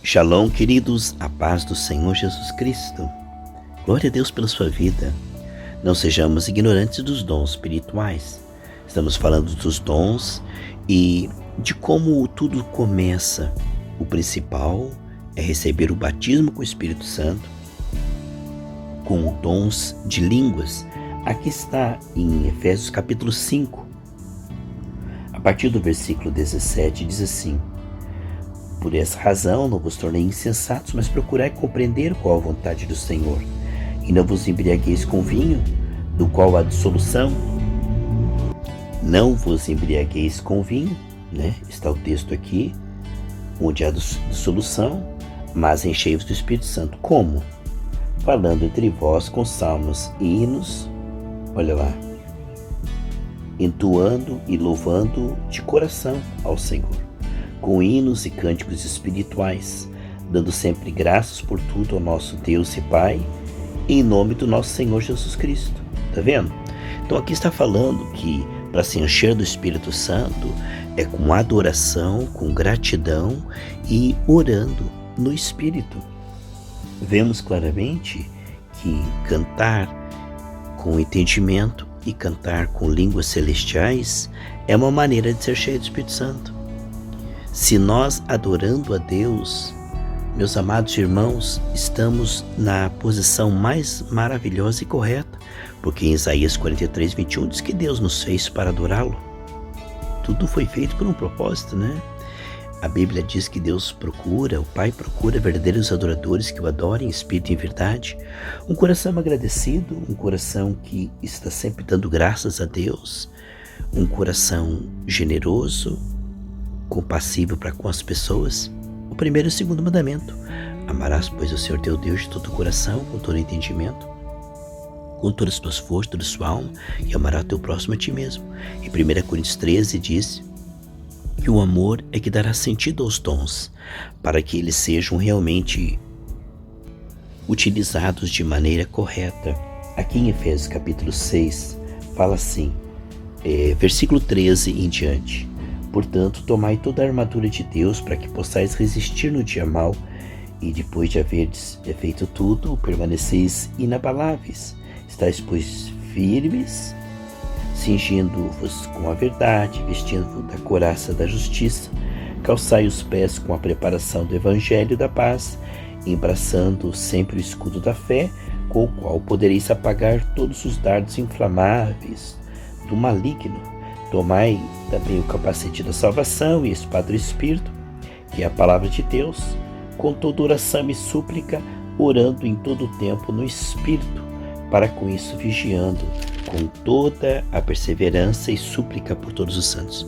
Shalom, queridos, a paz do Senhor Jesus Cristo. Glória a Deus pela sua vida. Não sejamos ignorantes dos dons espirituais. Estamos falando dos dons e de como tudo começa. O principal é receber o batismo com o Espírito Santo, com dons de línguas. Aqui está em Efésios capítulo 5. A partir do versículo 17 diz assim: Por essa razão não vos tornei insensatos, mas procurai compreender qual a vontade do Senhor. E não vos embriagueis com vinho, do qual há dissolução. Não vos embriagueis com vinho, está o texto aqui, onde há dissolução, mas enchei-vos do Espírito Santo. Como? Falando entre vós com salmos e hinos, olha lá, entoando e louvando de coração ao Senhor, com hinos e cânticos espirituais, dando sempre graças por tudo ao nosso Deus e Pai, em nome do nosso Senhor Jesus Cristo. Tá vendo? Então aqui está falando que para se encher do Espírito Santo é com adoração, com gratidão e orando no Espírito. Vemos claramente que cantar com entendimento e cantar com línguas celestiais é uma maneira de ser cheio do Espírito Santo. Se nós adorando a Deus, meus amados irmãos, estamos na posição mais maravilhosa e correta, porque em Isaías 43, 21 diz que Deus nos fez para adorá-lo. Tudo foi feito por um propósito, A Bíblia diz que Deus procura, o Pai procura verdadeiros adoradores que o adorem em espírito e em verdade. Um coração agradecido, um coração que está sempre dando graças a Deus, um coração generoso, compassivo para com as pessoas. O primeiro e o segundo mandamento: amarás, pois, o Senhor teu Deus de todo o coração, com todo o entendimento, com todas as tuas forças, toda a sua alma, e amarás o teu próximo a ti mesmo. Em 1 Coríntios 13 diz que o amor é que dará sentido aos dons, para que eles sejam realmente utilizados de maneira correta. Aqui em Efésios capítulo 6 fala assim, versículo 13 em diante: Portanto, tomai toda a armadura de Deus, para que possais resistir no dia mau, e depois de haverdes feito tudo, permaneceis inabaláveis. Estais, pois, firmes, cingindo-vos com a verdade, vestindo-vos da couraça da justiça, calçai os pés com a preparação do evangelho da paz, embraçando sempre o escudo da fé, com o qual podereis apagar todos os dardos inflamáveis do maligno. Tomai também o capacete da salvação e a espada do Espírito, que é a palavra de Deus, com toda oração e súplica, orando em todo o tempo no Espírito, para com isso vigiando com toda a perseverança e súplica por todos os santos.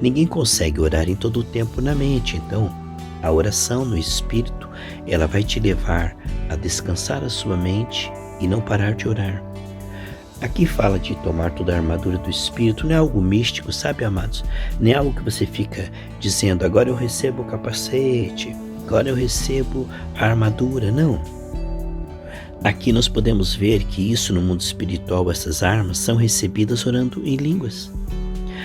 Ninguém consegue orar em todo o tempo na mente, então a oração no Espírito, ela vai te levar a descansar a sua mente e não parar de orar. Aqui fala de tomar toda a armadura do Espírito, não é algo místico, sabe, amados? Não é algo que você fica dizendo, agora eu recebo o capacete, agora eu recebo a armadura, não. Aqui nós podemos ver que isso no mundo espiritual, essas armas são recebidas orando em línguas.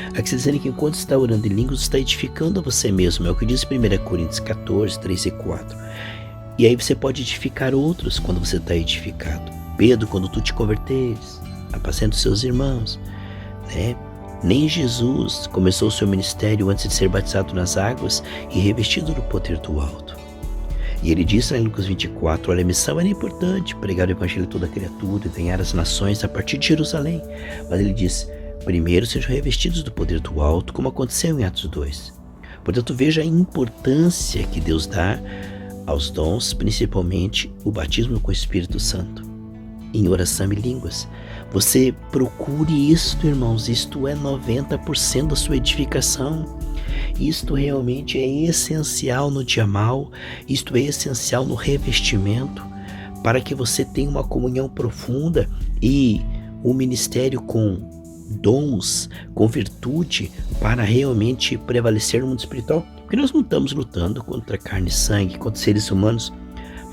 Aqui está dizendo que enquanto está orando em línguas, está edificando a você mesmo, é o que diz 1 Coríntios 14, 3 e 4. E aí você pode edificar outros quando você está edificado. Pedro, quando tu te converteres, apacenta os seus irmãos, Nem Jesus começou o seu ministério antes de ser batizado nas águas e revestido do poder do alto. E ele disse em Lucas 24, olha, a missão era importante, pregar o evangelho a toda criatura e ganhar as nações a partir de Jerusalém. Mas ele disse, primeiro sejam revestidos do poder do alto, como aconteceu em Atos 2. Portanto, veja a importância que Deus dá aos dons, principalmente o batismo com o Espírito Santo, em oração e línguas. Você procure isto, irmãos, isto é 90% da sua edificação. Isto realmente é essencial no dia mau, isto é essencial no revestimento, para que você tenha uma comunhão profunda e um ministério com dons, com virtude, para realmente prevalecer no mundo espiritual. Porque nós não estamos lutando contra carne e sangue, contra seres humanos,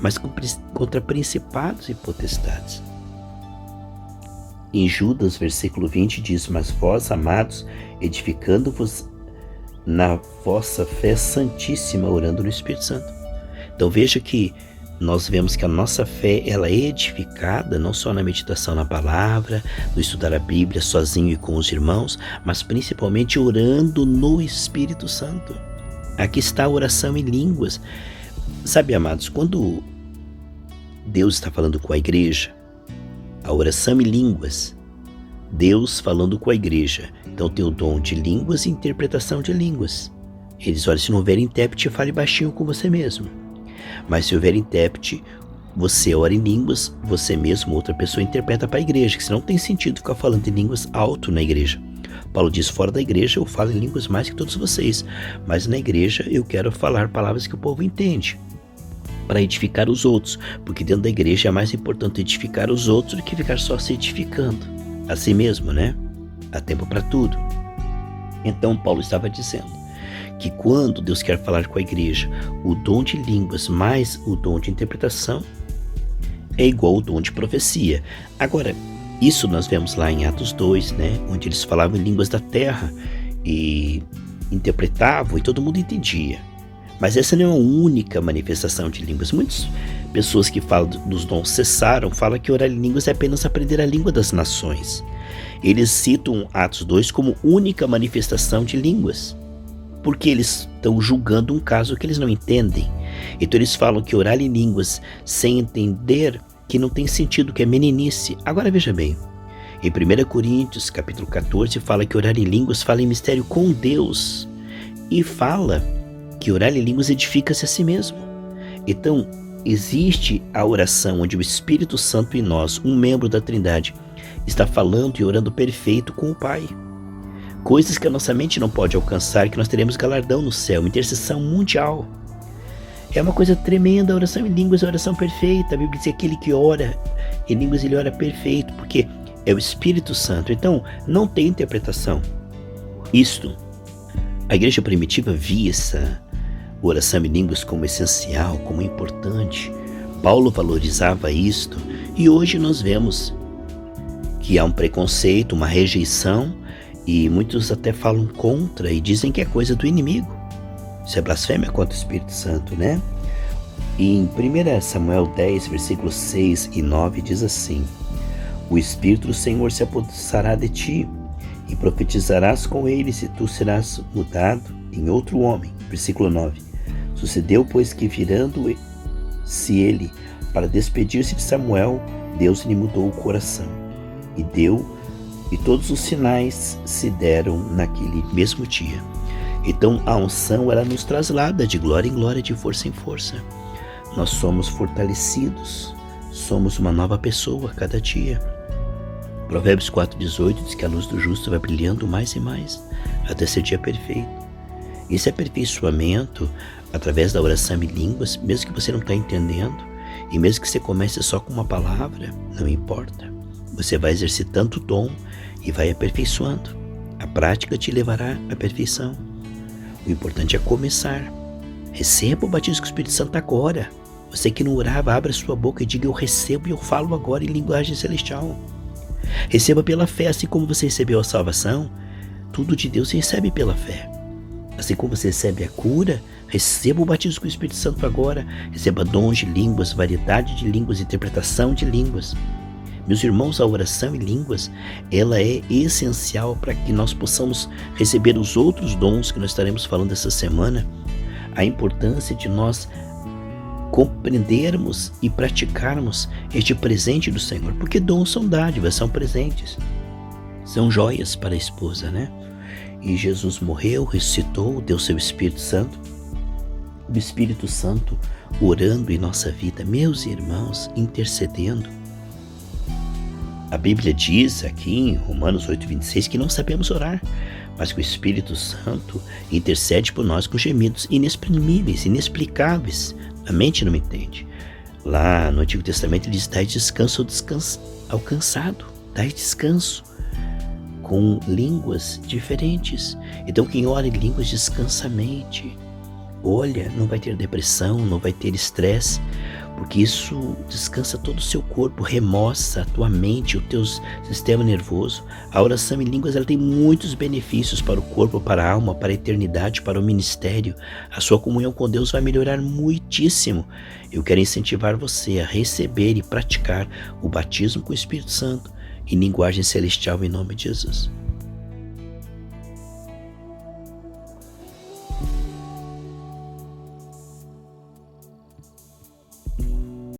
mas contra principados e potestades. Em Judas, versículo 20, diz, mas vós, amados, edificando-vos na vossa fé santíssima, orando no Espírito Santo. Então veja que nós vemos que a nossa fé ela é edificada não só na meditação na palavra, no estudar a Bíblia sozinho e com os irmãos, mas principalmente orando no Espírito Santo. Aqui está a oração em línguas. Sabe, amados, quando Deus está falando com a igreja, a oração em línguas, Deus falando com a igreja. Então tem o dom de línguas e interpretação de línguas. Ele diz, olha, se não houver intérprete, fale baixinho com você mesmo. Mas se houver intérprete, você ora em línguas, você mesmo, outra pessoa interpreta para a igreja, que senão não tem sentido ficar falando em línguas alto na igreja. Paulo diz, fora da igreja eu falo em línguas mais que todos vocês, mas na igreja eu quero falar palavras que o povo entende, para edificar os outros, porque dentro da igreja é mais importante edificar os outros do que ficar só se edificando. Assim mesmo, né? Há tempo para tudo. Então Paulo estava dizendo que quando Deus quer falar com a igreja, o dom de línguas mais o dom de interpretação é igual ao dom de profecia. Agora, isso nós vemos lá em Atos 2, né? Onde eles falavam em línguas da terra e interpretavam e todo mundo entendia. Mas essa não é a única manifestação de línguas. Muitas pessoas que falam dos dons cessaram, falam que orar em línguas é apenas aprender a língua das nações. Eles citam Atos 2 como única manifestação de línguas, porque eles estão julgando um caso que eles não entendem. Então eles falam que orar em línguas sem entender, que não tem sentido, que é meninice. Agora veja bem, em 1 Coríntios capítulo 14 fala que orar em línguas fala em mistério com Deus, e fala que orar em línguas edifica-se a si mesmo. Então existe a oração onde o Espírito Santo em nós, um membro da Trindade, está falando e orando perfeito com o Pai. Coisas que a nossa mente não pode alcançar, que nós teremos galardão no céu, uma intercessão mundial. É uma coisa tremenda, a oração em línguas é a oração perfeita. A Bíblia diz que aquele que ora em línguas, ele ora perfeito, porque é o Espírito Santo. Então, não tem interpretação. Isto, a igreja primitiva via essa oração em línguas como essencial, como importante. Paulo valorizava isto, e hoje nós vemos que há um preconceito, uma rejeição, e muitos até falam contra e dizem que é coisa do inimigo. Isso é blasfêmia contra o Espírito Santo, né? E em 1 Samuel 10, versículos 6 e 9 diz assim: o Espírito do Senhor se apossará de ti, e profetizarás com ele, se tu serás mudado em outro homem. Versículo 9. Sucedeu, pois, que virando-se ele para despedir-se de Samuel, Deus lhe mudou o coração. E todos os sinais se deram naquele mesmo dia. Então a unção, ela nos traslada de glória em glória, de força em força. Nós somos fortalecidos, somos uma nova pessoa a cada dia. Provérbios 4,18 diz que a luz do justo vai brilhando mais e mais, até ser dia perfeito. Esse aperfeiçoamento, através da oração em línguas, mesmo que você não está entendendo, e mesmo que você comece só com uma palavra, não importa. Você vai exercitando o dom e vai aperfeiçoando. A prática te levará à perfeição. O importante é começar. Receba o batismo com o Espírito Santo agora. Você que não orava, abra sua boca e diga: eu recebo e eu falo agora em linguagem celestial. Receba pela fé, assim como você recebeu a salvação. Tudo de Deus você recebe pela fé. Assim como você recebe a cura, receba o batismo com o Espírito Santo agora. Receba dons de línguas, variedade de línguas, interpretação de línguas. Meus irmãos, a oração em línguas, ela é essencial para que nós possamos receber os outros dons que nós estaremos falando essa semana. A importância de nós compreendermos e praticarmos este presente do Senhor, porque dons são dádivas, são presentes, são joias para a esposa, né? E Jesus morreu, ressuscitou, deu seu Espírito Santo, o Espírito Santo orando em nossa vida, meus irmãos, intercedendo. A Bíblia diz aqui em Romanos 8,26 que não sabemos orar, mas que o Espírito Santo intercede por nós com gemidos inexprimíveis, inexplicáveis. A mente não entende. Lá no Antigo Testamento ele diz: dai descanso ao cansado, dai descanso, com línguas diferentes. Então quem ora em línguas descansa a mente. Olha, não vai ter depressão, não vai ter estresse, porque isso descansa todo o seu corpo, remoça a tua mente, o teu sistema nervoso. A oração em línguas ela tem muitos benefícios para o corpo, para a alma, para a eternidade, para o ministério. A sua comunhão com Deus vai melhorar muitíssimo. Eu quero incentivar você a receber e praticar o batismo com o Espírito Santo em linguagem celestial em nome de Jesus.